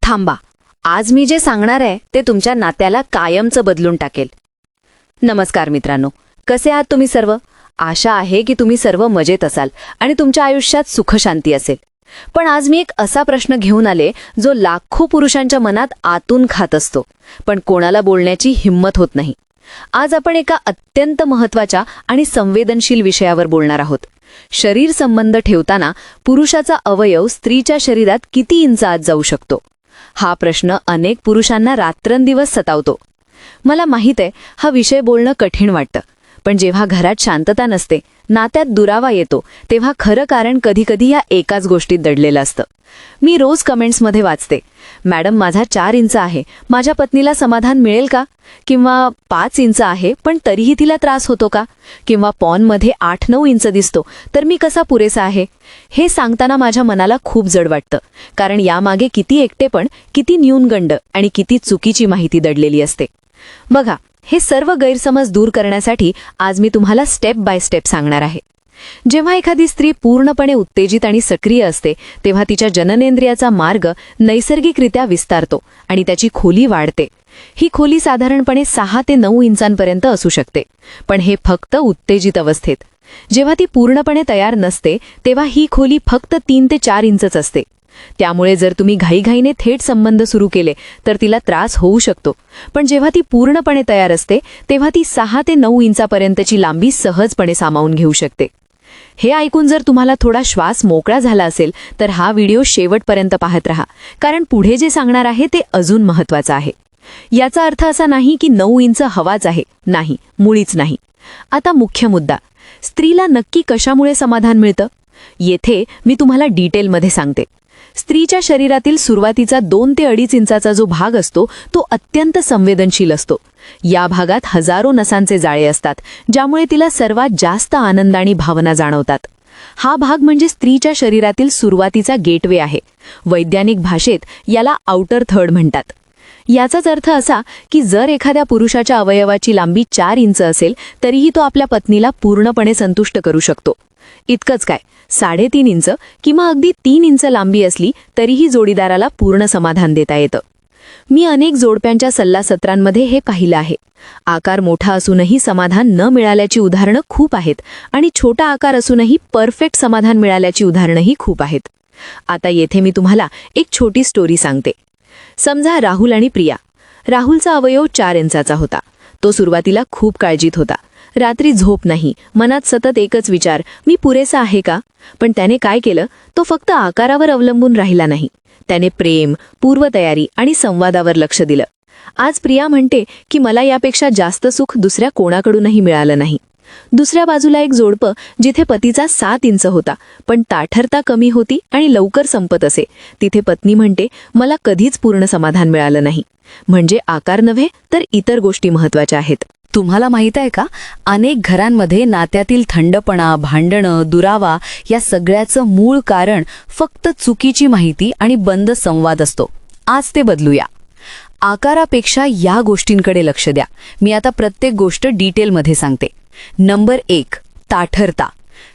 थांबा, आज मी जे सांगणार आहे ते तुमच्या नात्याला कायमचं बदलून टाकेल. नमस्कार मित्रांनो, कसे आहात तुम्ही सर्व? आशा आहे की तुम्ही सर्व मजेत असाल आणि तुमच्या आयुष्यात सुखशांती असेल. पण आज मी एक असा प्रश्न घेऊन आले जो लाखो पुरुषांच्या मनात आतून खात असतो, पण कोणाला बोलण्याची हिंमत होत नाही. आज आपण एका अत्यंत महत्त्वाच्या आणि संवेदनशील विषयावर बोलणार आहोत. शरीर संबंध ठेवताना पुरुषाचा अवयव स्त्रीच्या शरीरात किती इंच आत जाऊ शकतो? हा प्रश्न अनेक पुरुषांना रात्रंदिवस सतावतो. मला माहीत आहे, हा विषय बोलणं कठीण वाटतं, पण जेव्हा घरात शांतता नसते, नात्यात दुरावा येतो, तेव्हा खरं कारण कधीकधी या एकाच गोष्टीत दडलेलं असतं. मी रोज कमेंट्समध्ये वाचते, मॅडम माझा 4 इंच आहे, माझ्या पत्नीला समाधान मिळेल का? किंवा 5 इंच आहे पण तरीही तिला त्रास होतो का? किंवा पॉनमध्ये 8-9 इंच दिसतो, तर मी कसा पुरेसा आहे? हे सांगताना माझ्या मनाला खूप जड वाटतं, कारण यामागे किती एकटेपण, किती न्यूनगंड आणि किती चुकीची माहिती दडलेली असते. बघा, हे सर्व गैरसमज दूर करण्यासाठी आज मी तुम्हाला स्टेप बाय स्टेप सांगणार आहे. जेव्हा एखादी स्त्री पूर्णपणे उत्तेजित आणि सक्रिय असते, तेव्हा तिच्या जननेंद्रियाचा मार्ग नैसर्गिकरित्या विस्तारतो आणि त्याची खोली वाढते. ही खोली साधारणपणे 6 ते 9 इंचांपर्यंत असू शकते, पण हे फक्त उत्तेजित अवस्थेत. जेव्हा ती पूर्णपणे तयार नसते, तेव्हा ही खोली फक्त 3 ते 4 इंचच असते. त्यामुळे जर तुम्ही घाईघाईने थेट संबंध सुरू केले तर तिला त्रास होऊ शकतो, पण जेव्हा ती पूर्णपणे तयार असते तेव्हा ती 6 ते 9 इंचापर्यंतची लांबी सहजपणे सामावून घेऊ शकते. हे ऐकून जर तुम्हाला थोडा श्वास मोकळा झाला असेल तर हा व्हिडिओ शेवटपर्यंत पाहत राहा, कारण पुढे जे सांगणार आहे ते अजून महत्त्वाचं आहे. याचा अर्थ असा नाही की 9 इंच हवाच आहे, नाही, मुळीच नाही. आता मुख्य मुद्दा, स्त्रीला नक्की कशामुळे समाधान मिळतं? येथे मी तुम्हाला डिटेलमध्ये सांगते. स्त्रीच्या शरीरातील सुरुवातीचा 2 ते 2.5 इंचाचा जो भाग असतो तो अत्यंत संवेदनशील असतो. या भागात हजारो नसांचे जाळे असतात, ज्यामुळे तिला सर्वात जास्त आनंद आणि भावना जाणवतात. हा भाग म्हणजे स्त्रीच्या शरीरातील सुरुवातीचा गेटवे आहे. वैज्ञानिक भाषेत याला आउटर थर्ड म्हणतात. याचाच अर्थ असा की जर एखाद्या पुरुषाच्या अवयवाची लांबी 4 इंच असेल तरीही तो आपल्या पत्नीला पूर्णपणे संतुष्ट करू शकतो. इतकंच काय, 3.5 इंच किंवा अगदी 3 इंच लांबी असली तरीही जोडीदाराला पूर्ण समाधान देता येतं. मी अनेक जोडप्यांच्या सल्लासत्रांमध्ये हे पाहिलं आहे. आकार मोठा असूनही समाधान न मिळाल्याची उदाहरणं खूप आहेत आणि छोटा आकार असूनही परफेक्ट समाधान मिळाल्याची उदाहरणंही खूप आहेत. आता येथे मी तुम्हाला एक छोटी स्टोरी सांगते. समजा राहुल आणि प्रिया. राहुलचा अवयव 4 इंचाचा होता. तो सुरुवातीला खूप काळजीत होता. रात्री झोप नाही, मनात सतत एकच विचार, मी पुरेसा आहे का? पण त्याने काय केलं, तो फक्त आकारावर अवलंबून राहिला नाही. त्याने प्रेम, पूर्वतयारी आणि संवादावर लक्ष दिलं. आज प्रिया म्हणते की मला यापेक्षा जास्त सुख दुसऱ्या कोणाकडूनही मिळालं नाही. दुसऱ्या बाजूला एक जोडपं जिथे पतीचा 7 इंच होता, पण ताठरता कमी होती आणि लवकर संपत असे, तिथे पत्नी म्हणते मला कधीच पूर्ण समाधान मिळालं नाही. म्हणजे आकार नव्हे तर इतर गोष्टी महत्त्वाच्या आहेत. तुम्हाला माहित आहे का, अनेक घरांमध्ये नात्यातील थंडपणा, भांडणं, दुरावा या सगळ्याचं मूळ कारण फक्त चुकीची माहिती आणि बंद संवाद असतो. आज ते बदलूया. आकारापेक्षा या गोष्टींकडे लक्ष द्या. मी आता प्रत्येक गोष्ट डिटेलमध्ये सांगते. नंबर 1, ताठरता.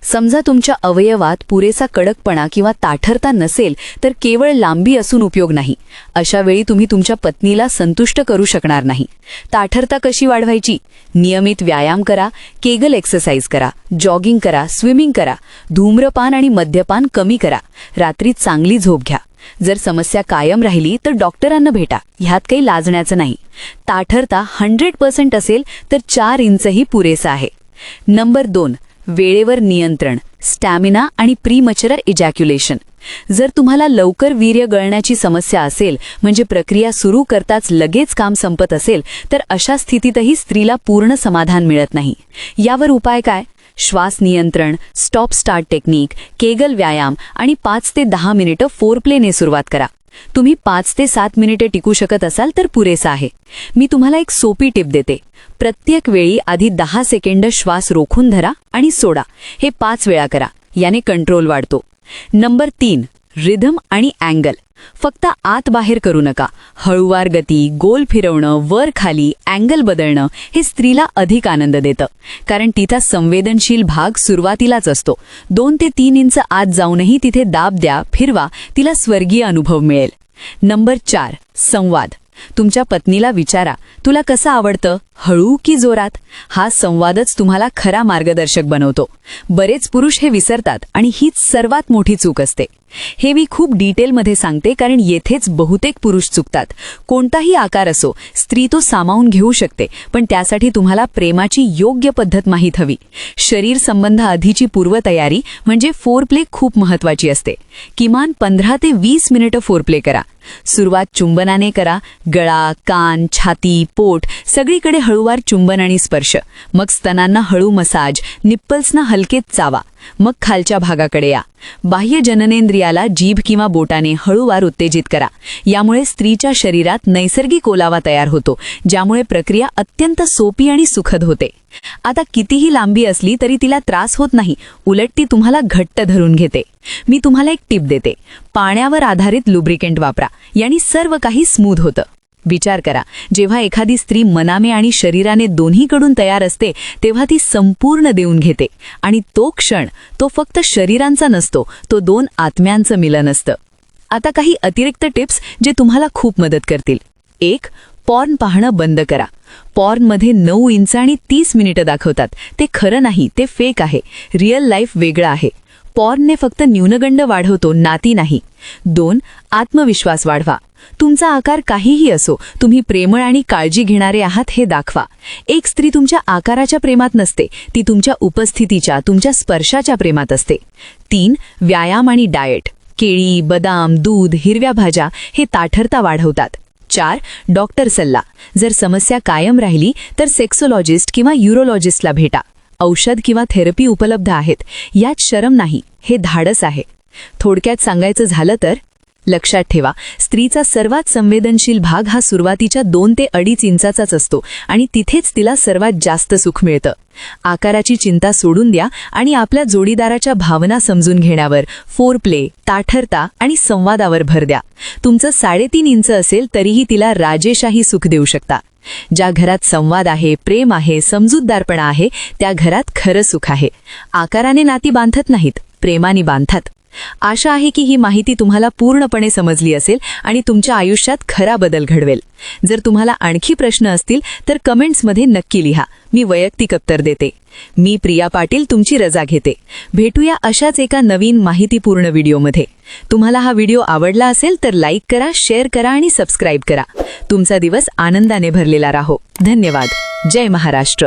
समजा तुमच्या अवयवात पुरेसा कडकपणा किंवा ताठरता नसेल तर केवळ लांबी असून उपयोग नाही. अशा वेळी तुम्ही तुमच्या पत्नीला संतुष्ट करू शकणार नाही. ताठरता कशी वाढवायची? नियमित व्यायाम करा, केगल एक्सरसाइज करा, जॉगिंग करा, स्विमिंग करा, धूम्रपान आणि मद्यपान कमी करा, रात्री चांगली झोप घ्या. जर समस्या कायम राहिली तर डॉक्टरांना भेटा, ह्यात काही लाजण्याचं नाही. ताठरता 100% असेल तर 4 इंचही पुरेसा आहे. नंबर 2, वेळेवर नियंत्रण, स्टॅमिना आणि प्रीमच्युअर इजॅक्युलेशन. जर तुम्हाला लवकर वीर्य गळण्याची समस्या असेल, म्हणजे प्रक्रिया सुरू करताच लगेच काम संपत असेल, तर अशा स्थितीतही स्त्रीला पूर्ण समाधान मिळत नाही. यावर उपाय काय? श्वास नियंत्रण, स्टॉप स्टार्ट टेक्निक, केगल व्यायाम आणि 5 ते 10 मिनिटं फोरप्लेने सुरुवात करा. तुम्ही 5 ते 7 मिनिटे टिकू शकत असाल तर पुरेसा आहे. मी तुम्हाला एक सोपी टिप देते. प्रत्येक वेळी आधी 10 सेकंद श्वास रोखून धरा आणि सोडा. हे 5 वेळा करा. याने कंट्रोल वाढतो. नंबर 3, रिदम आणि अँगल. फक्त आत बाहेर करू नका. हळूवार गती, गोल फिरवणं, वर खाली, अँगल बदलणं हे स्त्रीला अधिक आनंद देतं, कारण तिचा संवेदनशील भाग सुरुवातीलाच असतो. 2 ते 3 इंच आत जाऊनही तिथे दाब द्या, फिरवा, तिला स्वर्गीय अनुभव मिळेल. नंबर 4 संवाद. तुमच्या पत्नीला विचारा, तुला कसं आवडतं, हळू की जोरात? हा संवादच तुम्हाला खरा मार्गदर्शक बनवतो. बरेच पुरुष हे विसरतात आणि हीच सर्वात मोठी चूक असते. हे मी खूप डिटेलमध्ये सांगते कारण येथेच बहुतेक पुरुष चुकतात. कोणताही आकार असो, स्त्री तो सामावून घेऊ शकते, पण त्यासाठी तुम्हाला प्रेमाची योग्य पद्धत माहीत हवी. शरीर संबंधाआधीची पूर्वतयारी म्हणजे फोरप्ले खूप महत्त्वाची असते. किमान 15 ते 20 मिनिटं फोरप्ले करा. सुरुवात चुंबनाने करा. गळा, कान, छाती, पोट सगळीकडे हळूवार चुंबन आणि स्पर्श. मग स्तनांना हळू मसाज, निप्पल्सना हलकेच चावा. मग खालच्या भागाकडे या. बाह्य जननेंद्रियाला जीभ किंवा बोटाने हळूवार उत्तेजित करा. यामुळे स्त्रीच्या शरीरात नैसर्गिक ओलावा तयार होतो, ज्यामुळे प्रक्रिया अत्यंत सोपी आणि सुखद होते. आता कितीही लांबी असली तरी तिला त्रास होत नाही, उलट ती तुम्हाला घट्ट धरून घेते. मी तुम्हाला एक टिप देते. पाण्यावर आधारित लुब्रिकेंट वापरा, यानी सर्व काही स्मूथ होतं. विचार करा, जेव्हा एखादी स्त्री मनाने आणि शरीराने दोन्हीकडून तयार असते तेव्हा ती संपूर्ण देऊन घेते. आणि तो क्षण तो फक्त शरीरांचा नसतो, तो 2 आत्म्यांचं मिलन असतं. आता काही अतिरिक्त टिप्स जे तुम्हाला खूप मदत करतील. 1. पॉर्न पाहणं बंद करा. पॉर्नमध्ये 9 इंच आणि 30 मिनिटं दाखवतात. ते खरं नाही, ते फेक आहे. रिअल लाईफ वेगळं आहे. पॉर्नने फक्त न्यूनगंड वाढवतो, नाती नाही. 2. आत्मविश्वास वाढवा. तुमचा आकार काहीही असो, तुम्ही प्रेमळ आणि काळजी घेणारे आहात हे दाखवा. एक स्त्री तुमच्या आकाराच्या प्रेमात नसते, ती तुमच्या उपस्थितीच्या, तुमच्या स्पर्शाच्या प्रेमात असते. 3. व्यायाम आणि डाएट. केळी, बदाम, दूध, हिरव्या भाज्या हे ताठरता वाढवतात. 4. डॉक्टर सल्ला. जर समस्या कायम राहिली तर सेक्सोलॉजिस्ट किंवा युरोलॉजिस्टला भेटा. औषध किंवा थेरपी उपलब्ध आहेत. यात शरम नाही, हे धाडस आहे. थोडक्यात सांगायचं झालं तर लक्षात ठेवा, स्त्रीचा सर्वात संवेदनशील भाग हा सुरुवातीच्या 2 ते 2.5 इंचाचाच असतो आणि तिथेच तिला सर्वात जास्त सुख मिळतं. आकाराची चिंता सोडून द्या आणि आपल्या जोडीदाराच्या भावना समजून घेण्यावर, फोरप्ले, ताठरता आणि संवादावर भर द्या. तुमचं 3.5 इंच असेल तरीही तिला राजेशाही सुख देऊ शकता. ज्या घरात संवाद आहे, प्रेम आहे, समजूतदारपणा आहे, त्या घरात खरं सुख आहे. आकाराने नाती बांधत नाहीत, प्रेमाने बांधतात. आशा आहे की ही माहिती तुम्हाला पूर्णपणे समजली असेल आणि तुमच्या आयुष्यात खरा बदल घडवेल. जर तुम्हाला आणखी प्रश्न असतील तर कमेंट्समध्ये नक्की लिहा, मी वैयक्तिक उत्तर देते. मी प्रिया पाटील तुमची रजा घेते. भेटूया अशाच एका नवीन माहितीपूर्ण व्हिडिओमध्ये. तुम्हाला हा व्हिडिओ आवडला असेल तर लाईक करा, शेअर करा आणि सबस्क्राईब करा. तुमचा दिवस आनंदाने भरलेला राहो. धन्यवाद. जय महाराष्ट्र.